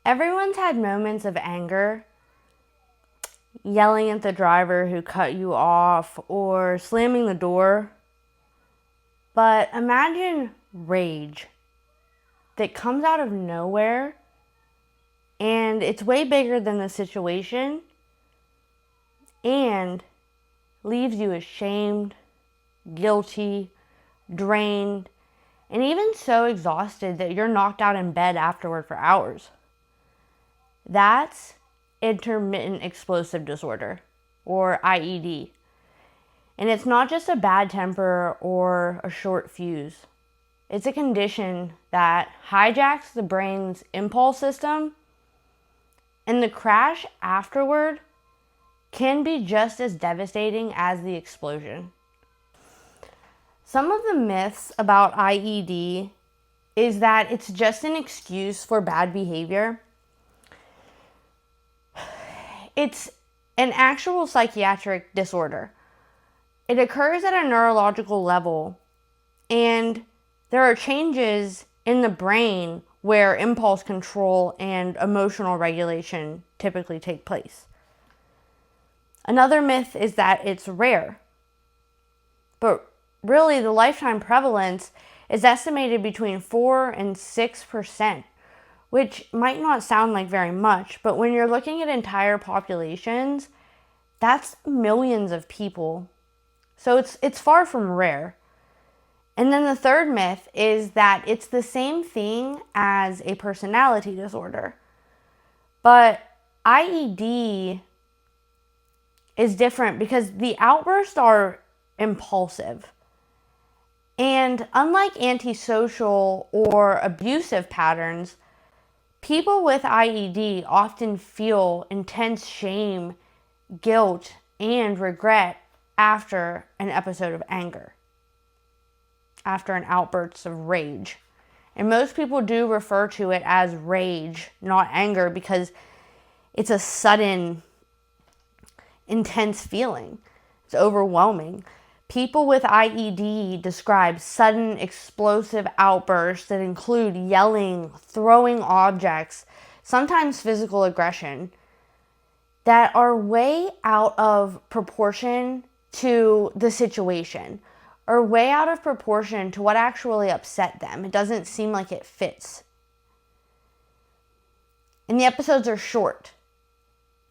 Everyone's had moments of anger, yelling at the driver who cut you off or slamming the door. But imagine rage that comes out of nowhere and it's way bigger than the situation and leaves you ashamed, guilty, drained, and even so exhausted that you're knocked out in bed afterward for hours. That's intermittent explosive disorder, or IED. And it's not just a bad temper or a short fuse. It's a condition that hijacks the brain's impulse system, and the crash afterward can be just as devastating as the explosion. Some of the myths about IED is that it's just an excuse for bad behavior. It's an actual psychiatric disorder. It occurs at a neurological level, and there are changes in the brain where impulse control and emotional regulation typically take place. Another myth is that it's rare, but really the lifetime prevalence is estimated between 4 and 6%, which might not sound like very much, but when you're looking at entire populations, that's millions of people. So it's far from rare. And then the third myth is that it's the same thing as a personality disorder. But IED is different because the outbursts are impulsive. And unlike antisocial or abusive patterns, people with IED often feel intense shame, guilt, and regret after an episode of anger, after an outburst of rage. And most people do refer to it as rage, not anger, because it's a sudden, intense feeling. It's overwhelming. People with IED describe sudden explosive outbursts that include yelling, throwing objects, sometimes physical aggression, that are way out of proportion to the situation, or way out of proportion to what actually upset them. It doesn't seem like it fits. And the episodes are short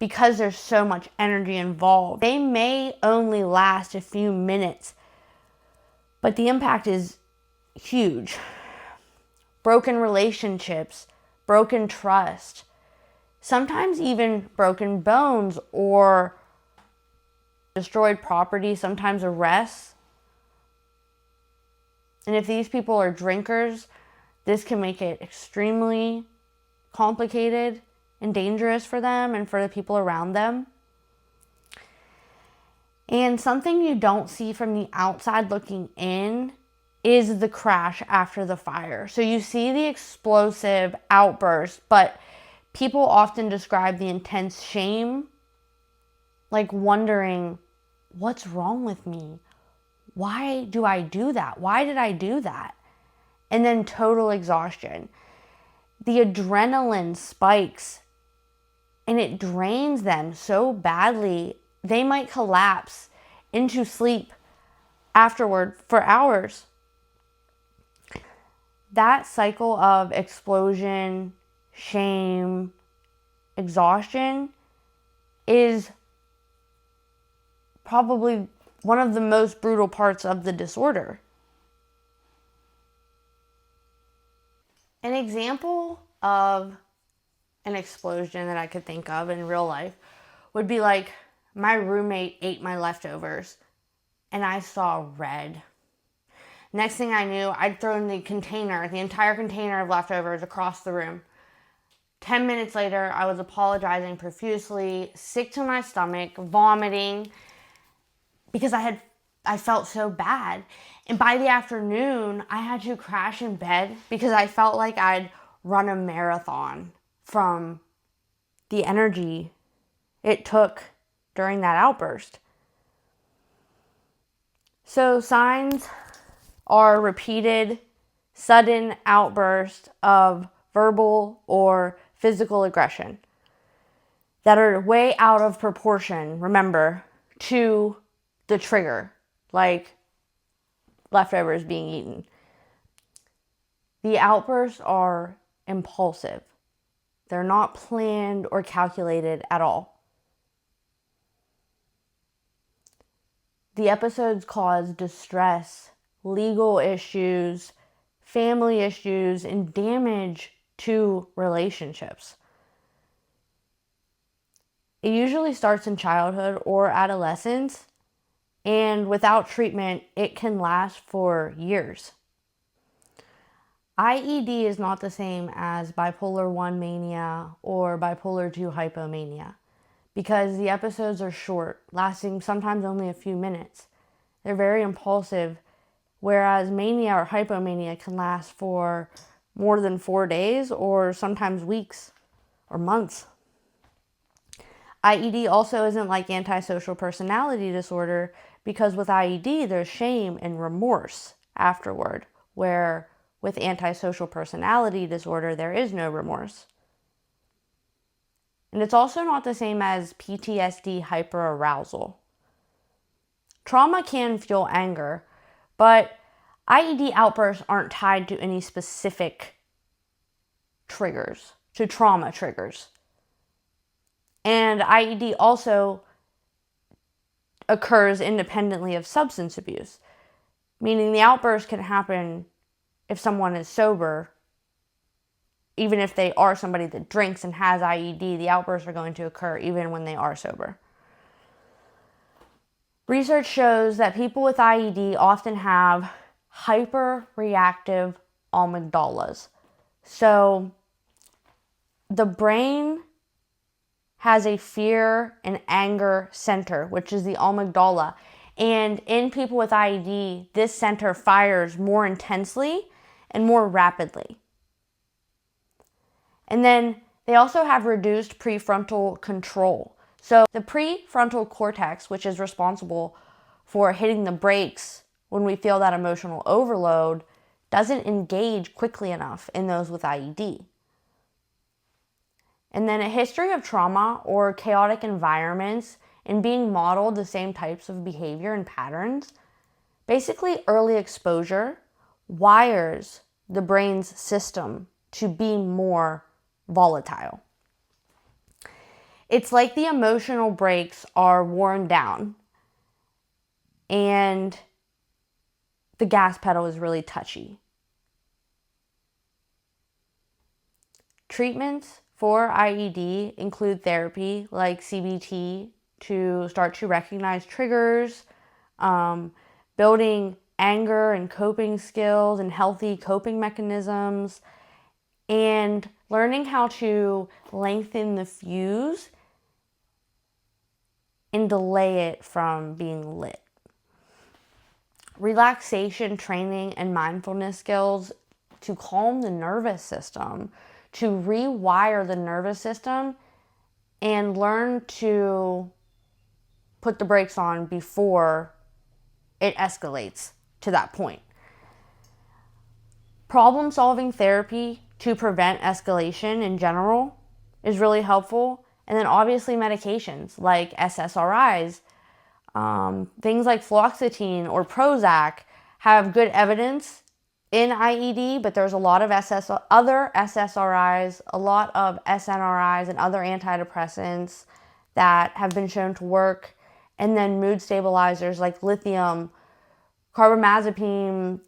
because there's so much energy involved. They may only last a few minutes, but the impact is huge. Broken relationships, broken trust, sometimes even broken bones or destroyed property, sometimes arrests. And if these people are drinkers, this can make it extremely complicated and dangerous for them and for the people around them. And something you don't see from the outside looking in is the crash after the fire. So you see the explosive outburst, but people often describe the intense shame, like wondering, what's wrong with me? Why do I do that? Why did I do that? And then total exhaustion. The adrenaline spikes and it drains them so badly, they might collapse into sleep afterward for hours. That cycle of explosion, shame, exhaustion is probably one of the most brutal parts of the disorder. An example of an explosion that I could think of in real life would be like my roommate ate my leftovers and I saw red. Next thing I knew, I'd thrown the entire container of leftovers across the room. 10 minutes later, I was apologizing profusely, sick to my stomach, vomiting, because I felt so bad. And by the afternoon, I had to crash in bed because I felt like I'd run a marathon from the energy it took during that outburst. So signs are repeated, sudden outburst of verbal or physical aggression that are way out of proportion, remember, to the trigger, like leftovers being eaten. The outbursts are impulsive. They're not planned or calculated at all. The episodes cause distress, legal issues, family issues, and damage to relationships. It usually starts in childhood or adolescence, and without treatment, it can last for years. IED is not the same as bipolar 1 mania or bipolar 2 hypomania because the episodes are short, lasting sometimes only a few minutes. They're very impulsive, whereas mania or hypomania can last for more than 4 days or sometimes weeks or months. IED also isn't like antisocial personality disorder because with IED there's shame and remorse afterward, where with antisocial personality disorder there is no remorse. And it's also not the same as PTSD hyperarousal. Trauma can fuel anger, but IED outbursts aren't tied to any specific triggers, to trauma triggers. And IED also occurs independently of substance abuse, meaning the outburst can happen if someone is sober. Even if they are somebody that drinks and has IED, the outbursts are going to occur even when they are sober. Research shows that people with IED often have hyperreactive amygdalas. So the brain has a fear and anger center, which is the amygdala. And in people with IED, this center fires more intensely and more rapidly. And then they also have reduced prefrontal control. So the prefrontal cortex, which is responsible for hitting the brakes when we feel that emotional overload, doesn't engage quickly enough in those with IED. And then a history of trauma or chaotic environments and being modeled the same types of behavior and patterns, basically early exposure wires the brain's system to be more volatile. It's like the emotional brakes are worn down and the gas pedal is really touchy. Treatments for IED include therapy like CBT to start to recognize triggers, building anger and coping skills and healthy coping mechanisms, and learning how to lengthen the fuse and delay it from being lit. Relaxation training and mindfulness skills to calm the nervous system, to rewire the nervous system and learn to put the brakes on before it escalates to that point. Problem-solving therapy to prevent escalation in general is really helpful. And then obviously medications like SSRIs, things like fluoxetine or Prozac have good evidence in IED, but there's a lot of other SSRIs, a lot of SNRIs and other antidepressants that have been shown to work. And then mood stabilizers like lithium, carbamazepine,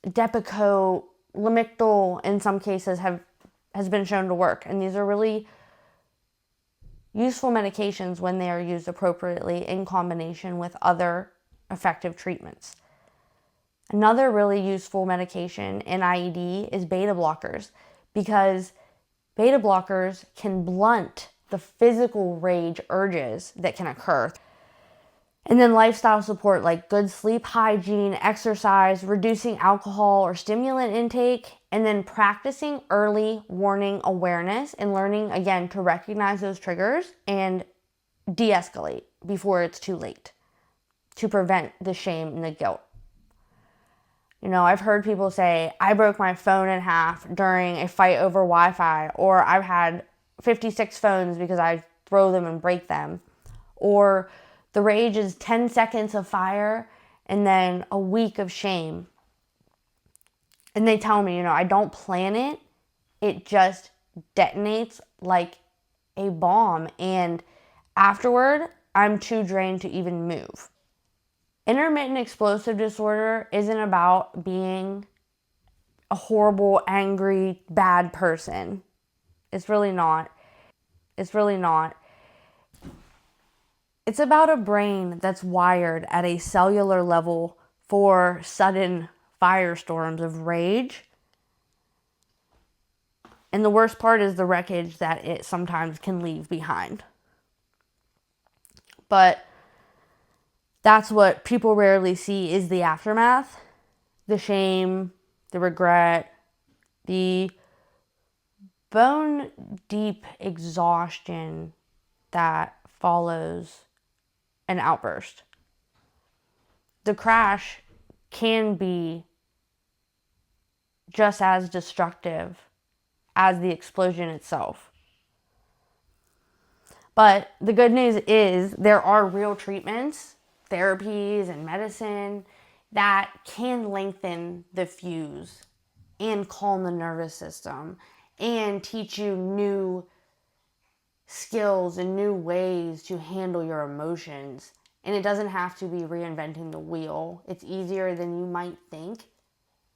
Depakote, Lamictal in some cases has been shown to work. And these are really useful medications when they are used appropriately in combination with other effective treatments. Another really useful medication in IED is beta blockers because beta blockers can blunt the physical rage urges that can occur. And then lifestyle support like good sleep hygiene, exercise, reducing alcohol or stimulant intake, and then practicing early warning awareness and learning, again, to recognize those triggers and de-escalate before it's too late to prevent the shame and the guilt. You know, I've heard people say, I broke my phone in half during a fight over Wi-Fi, or I've had 56 phones because I throw them and break them. Or the rage is 10 seconds of fire and then a week of shame. And they tell me, you know, I don't plan it. It just detonates like a bomb. And afterward, I'm too drained to even move. Intermittent explosive disorder isn't about being a horrible, angry, bad person. It's really not. It's really not. It's about a brain that's wired at a cellular level for sudden firestorms of rage. And the worst part is the wreckage that it sometimes can leave behind. But that's what people rarely see is the aftermath, the shame, the regret, the bone deep exhaustion that follows an outburst. The crash can be just as destructive as the explosion itself. But the good news is there are real treatments, therapies, and medicine that can lengthen the fuse and calm the nervous system and teach you new skills and new ways to handle your emotions. And it doesn't have to be reinventing the wheel. It's easier than you might think,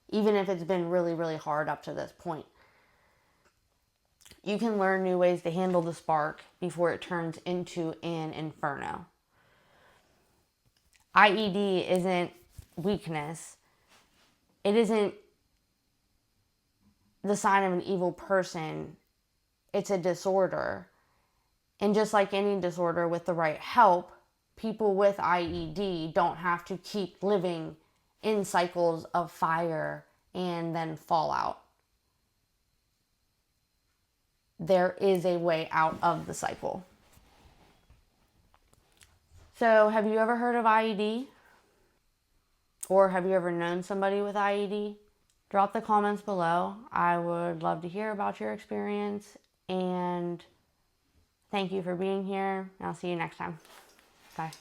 even if it's been really, really hard up to this point. You can learn new ways to handle the spark before it turns into an inferno. IED isn't weakness. It isn't the sign of an evil person. It's a disorder. And just like any disorder, with the right help, people with IED don't have to keep living in cycles of fire and then fallout. There is a way out of the cycle. So, have you ever heard of IED? Or have you ever known somebody with IED? Drop the comments below. I would love to hear about your experience. And thank you for being here. I'll see you next time. Bye.